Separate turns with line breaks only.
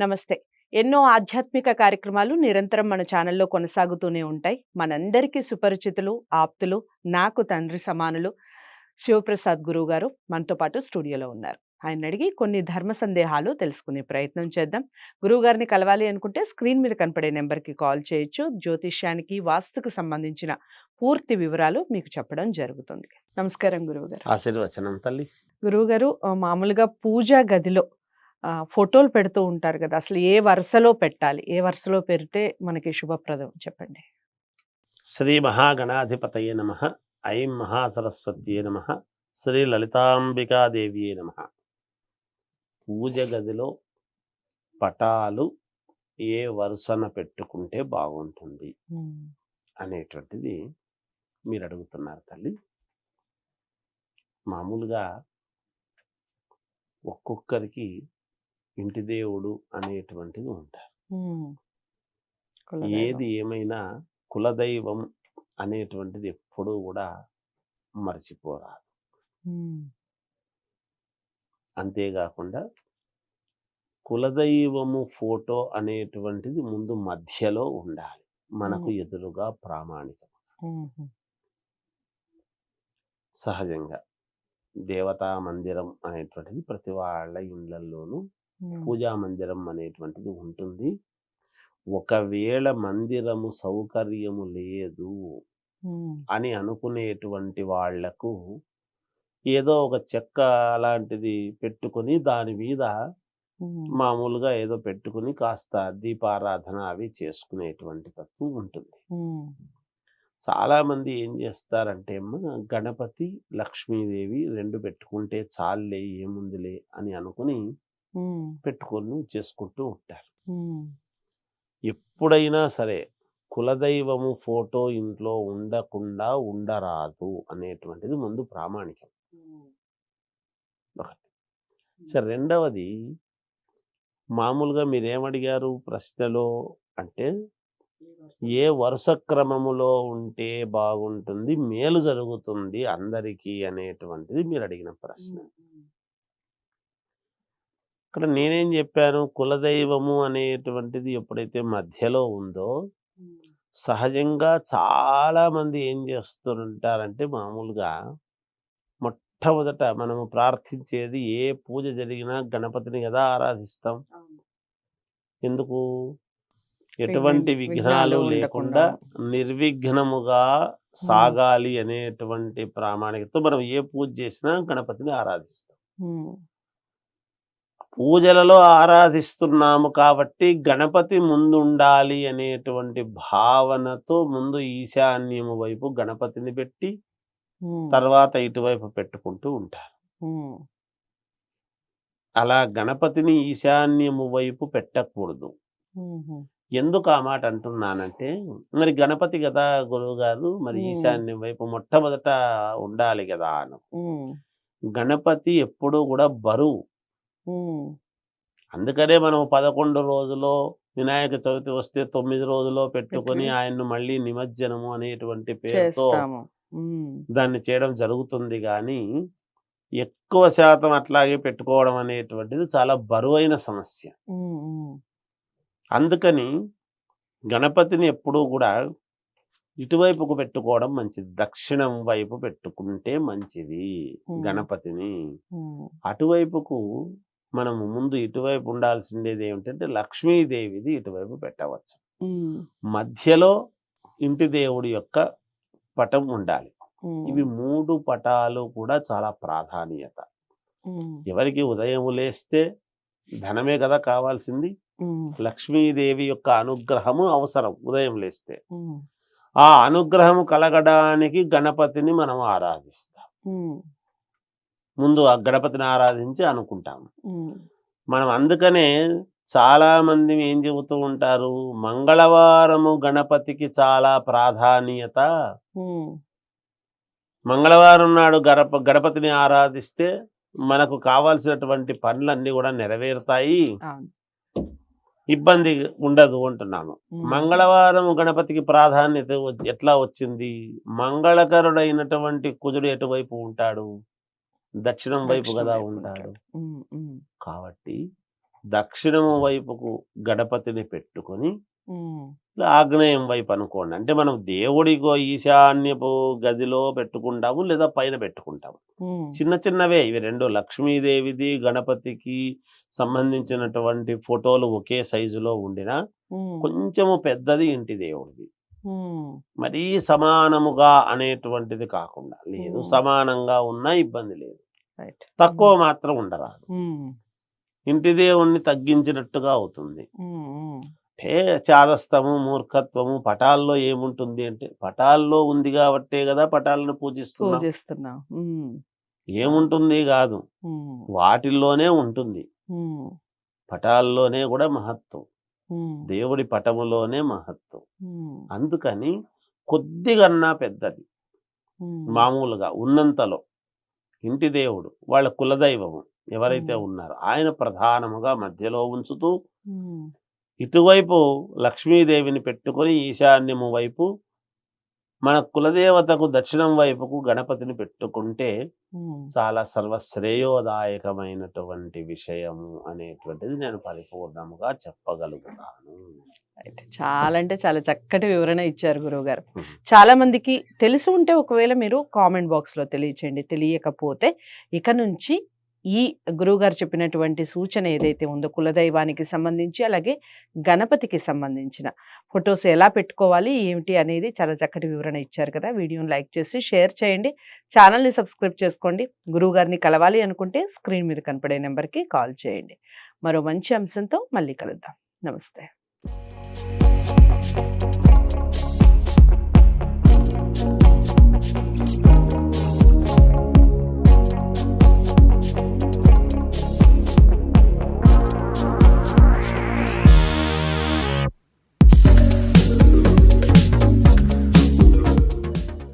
నమస్తే. ఎన్నో ఆధ్యాత్మిక కార్యక్రమాలు నిరంతరం మన ఛానల్‌లో కొనసాగుతూనే ఉంటాయి. మనందరికీ సుపరిచితులు, ఆప్తులు, నాకు తండ్రి సమానులు శివప్రసాద్ గురువుగారు మనతో పాటు స్టూడియోలో ఉన్నారు. ఆయన్నడిగి కొన్ని ధర్మ సందేహాలు తెలుసుకునే ప్రయత్నం చేద్దాం. గురువుగారిని కలవాలి అనుకుంటే స్క్రీన్ మీద కనపడే నంబర్‌కి కాల్ చేయొచ్చు. జ్యోతిష్యానికి, వాస్తుకు సంబంధించిన పూర్తి వివరాలు మీకు చెప్పడం జరుగుతుంది. నమస్కారం గురువుగారు.
ఆశీర్వచనం తల్లి.
గురువుగారు మామూలుగా పూజా గదిలో ఫోటోలు పెడుతూ ఉంటారు కదా! అసలు ఏ వరుసలో పెట్టాలి? ఏ వరుసలో పెడితే మనకి శుభప్రదం చెప్పండి?
శ్రీ మహాగణాధిపతయే నమః. ఐం మహాసరస్వత్యే నమః. శ్రీ లలితాంబికాదేవియే నమః. పూజ గదిలో పటాలు ఏ వరుసన పెట్టుకుంటే బాగుంటుంది అనేటువంటిది మీరు అడుగుతున్నారు తల్లి. మామూలుగా ఒక్కొక్కరికి ఇంటి దేవుడు అనేటువంటిది ఉంటారు. ఏది ఏమైనా కులదైవం అనేటువంటిది ఎప్పుడూ కూడా మర్చిపోరాదు. అంతేకాకుండా కులదైవము ఫోటో అనేటువంటిది ముందు మధ్యలో ఉండాలి, మనకు ఎదురుగా ప్రామాణికం. సహజంగా దేవతా మందిరం అనేటువంటిది ప్రతి వాళ్ళ ఇళ్లలోనూ పూజా మందిరం అనేటువంటిది ఉంటుంది. ఒకవేళ మందిరము సౌకర్యము లేదు అని అనుకునేటువంటి వాళ్లకు ఏదో ఒక చెక్క అలాంటిది పెట్టుకొని దాని మీద మామూలుగా ఏదో పెట్టుకుని కాస్త దీపారాధన అవి చేసుకునేటువంటి తత్వం ఉంటుంది. చాలా మంది ఏం చేస్తారంటే గణపతి, లక్ష్మీదేవి రెండు పెట్టుకుంటే చాలులే, ఏముందిలే అని అనుకుని పెట్టుకొని చేసుకుంటూ ఉంటారు. ఎప్పుడైనా సరే కులదైవము ఫోటో ఇంట్లో ఉండకుండా ఉండరాదు అనేటువంటిది ముందు ప్రామాణికం. ఒకటి. సరే, రెండవది మామూలుగా మీరేమడిగారు ప్రశ్నలో అంటే ఏ వరుస క్రమములో ఉంటే బాగుంటుంది, మేలు జరుగుతుంది అందరికీ అనేటువంటిది మీరు అడిగిన ప్రశ్న. ఇక్కడ నేనేం చెప్పాను, కులదైవము అనేటువంటిది ఎప్పుడైతే మధ్యలో ఉందో సహజంగా చాలా మంది ఏం చేస్తుంటారంటే మామూలుగా మొట్టమొదట మనము ప్రార్థించేది ఏ పూజ జరిగినా గణపతిని కదా ఆరాధిస్తాం. ఎందుకు? ఎటువంటి విఘ్నాలు లేకుండా నిర్విఘ్నముగా సాగాలి అనేటువంటి ప్రామాణికతో మనం ఏ పూజ చేసినా గణపతిని ఆరాధిస్తాం. పూజలలో ఆరాధిస్తున్నాము కాబట్టి గణపతి ముందు ఉండాలి అనేటువంటి భావనతో ముందు ఈశాన్యము వైపు గణపతిని పెట్టి తర్వాత ఇటువైపు పెట్టుకుంటూ ఉంటారు. అలా గణపతిని ఈశాన్యము వైపు పెట్టకూడదు. ఎందుకు ఆ మాట అంటున్నానంటే, మరి గణపతి కదా గురువు గారు, మరి ఈశాన్యం వైపు మొట్టమొదట ఉండాలి కదా అను. గణపతి ఎప్పుడూ కూడా బరువు. అందుకనే మనం 11 రోజులో వినాయక చవితి వస్తే 9 రోజులో పెట్టుకొని ఆయన్ను మళ్ళీ నిమజ్జనము అనేటువంటి పేరుతో దాన్ని చేయడం జరుగుతుంది. కానీ ఎక్కువ శాతం అట్లాగే పెట్టుకోవడం అనేటువంటిది చాలా బరువైన సమస్య. అందుకని గణపతిని ఎప్పుడూ కూడా ఇటువైపుకు పెట్టుకోవడం మంచిది, దక్షిణం వైపు పెట్టుకుంటే మంచిది గణపతిని. అటువైపుకు మనము ముందు ఇటువైపు ఉండాల్సిందేది ఏమిటంటే లక్ష్మీదేవిది ఇటువైపు పెట్టవచ్చు. మధ్యలో ఇంటి దేవుడి యొక్క పటం ఉండాలి. ఇవి 3 పటాలు కూడా చాలా ప్రాధాన్యత. ఎవరికి ఉదయం లేస్తే ధనమే కదా కావాల్సింది, లక్ష్మీదేవి యొక్క అనుగ్రహము అవసరం. ఉదయం లేస్తే ఆ అనుగ్రహము కలగడానికి గణపతిని మనం ఆరాధిస్తాం. ముందు ఆ గణపతిని ఆరాధించి అనుకుంటాము మనం. అందుకనే చాలా మంది ఏం చెబుతూ ఉంటారు, మంగళవారము గణపతికి చాలా ప్రాధాన్యత. మంగళవారం నాడు గణపతిని ఆరాధిస్తే మనకు కావాల్సినటువంటి పనులన్నీ కూడా నెరవేరుతాయి, ఇబ్బంది ఉండదు అంటున్నాము. మంగళవారం గణపతికి ప్రాధాన్యత ఎట్లా వచ్చింది? మంగళకరుడైనటువంటి కుజుడు ఎటువైపు ఉంటాడు? దక్షిణం వైపు కదా ఉంటాడు. కాబట్టి దక్షిణము వైపుకు గణపతిని పెట్టుకొని
ఉమ్,
ఆగ్నేయం వైపు అనుకోండి. అంటే మనం దేవుడికో ఈశాన్యపు గదిలో పెట్టుకుంటాము, లేదా పైన పెట్టుకుంటాము.
ఉమ్,
చిన్న చిన్నవే ఇవి రెండు, లక్ష్మీదేవిది గణపతికి సంబంధించినటువంటి ఫోటోలు ఒకే సైజులో ఉండినా
ఉమ్,
కొంచెము పెద్దది ఇంటి దేవుడిది.
ఉమ్,
మరీ సమానముగా అనేటువంటిది కాకుండా, లేదు
ఉమ్,
సమానంగా ఉన్నా ఇబ్బంది లేదు,
రైట్.
తక్కువ మాత్రం ఉండరాదు.
ఉమ్,
ఇంటి దేవుణ్ణి తగ్గించినట్టుగా అవుతుంది.
ఉమ్, ఉమ్,
అంటే చాదస్తము, మూర్ఖత్వము పటాల్లో ఏముంటుంది అంటే, పటాల్లో ఉంది కాబట్టే కదా పటాలను పూజిస్తున్నాం.
పూజిస్తున్నాం. ఉమ్,
ఏముంటుంది కాదు,
ఉమ్,
వాటిల్లోనే ఉంటుంది.
ఉమ్,
పటాల్లోనే కూడా మహత్వం,
ఉమ్,
దేవుడి పటములోనే మహత్వం.
ఉమ్,
అందుకని కొద్దిగన్నా పెద్దది,
ఉమ్,
మామూలుగా ఉన్నంతలో ఇంటి దేవుడు వాళ్ళ కులదైవము ఎవరైతే
ఉమ్,
ఉన్నారో ఆయన ప్రధానముగా మధ్యలో ఉంచుతూ,
ఉమ్,
ఇటువైపు లక్ష్మీదేవిని పెట్టుకొని ఈశాన్యము వైపు మన కులదేవతకు దక్షిణం వైపుకు గణపతిని పెట్టుకుంటే
ఉమ్.
చాలా సర్వశ్రేయోదాయకమైనటువంటి విషయము అనేటువంటిది నేను పరిపూర్ణముగా చెప్పగలుగుతాను.
రైట్. చాలా అంటే చాలా చక్కటి వివరణ ఇచ్చారు గురువుగారు.
ఉహు.
చాలా మందికి తెలిసి ఉంటే ఒకవేళ మీరు కామెంట్ బాక్స్లో తెలియచేయండి. తెలియకపోతే ఇక నుంచి ఈ గురువుగారు చెప్పినటువంటి సూచన ఏదైతే ఉందో కులదైవానికి సంబంధించి అలాగే గణపతికి సంబంధించిన ఫొటోస్ ఎలా పెట్టుకోవాలి ఏమిటి అనేది చాలా చక్కటి వివరణ ఇచ్చారు కదా. వీడియోని లైక్ చేసి షేర్ చేయండి, ఛానల్ని సబ్స్క్రైబ్ చేసుకోండి. గురువుగారిని కలవాలి అనుకుంటే స్క్రీన్ మీద కనపడే నెంబర్కి కాల్ చేయండి. మరో మంచి అంశంతో మళ్ళీ కలుద్దాం. నమస్తే.